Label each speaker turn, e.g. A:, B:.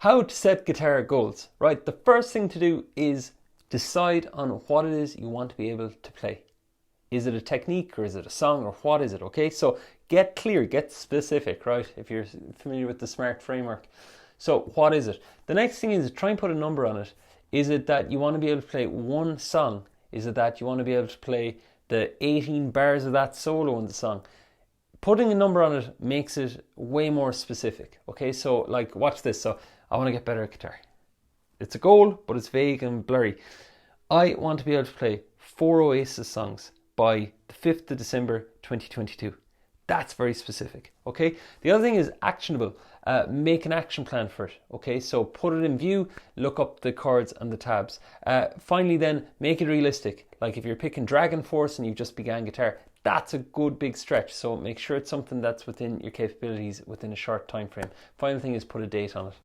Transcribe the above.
A: How to set guitar goals, right? The first thing to do is decide on what it is you want to be able to play. Is it a technique or is it a song or what is it, okay? So get clear, get specific, right? If you're familiar with the SMART framework. So what is it? The next thing is try and put a number on it. Is it that you want to be able to play one song? Is it that you want to be able to play the 18 bars of that solo in the song? Putting a number on it makes it way more specific, okay? So like, watch this. So I want to get better at guitar. It's a goal, but it's vague and blurry. I want to be able to play 4 Oasis songs by the 5th of December 2022. That's very specific, okay? The other thing is actionable. Make an action plan for it, okay? So put it in view, look up the chords and the tabs. Finally then, make it realistic. Like if you're picking Dragon Force and you've just began guitar, that's a good big stretch. So make sure it's something that's within your capabilities within a short time frame. Final thing is put a date on it.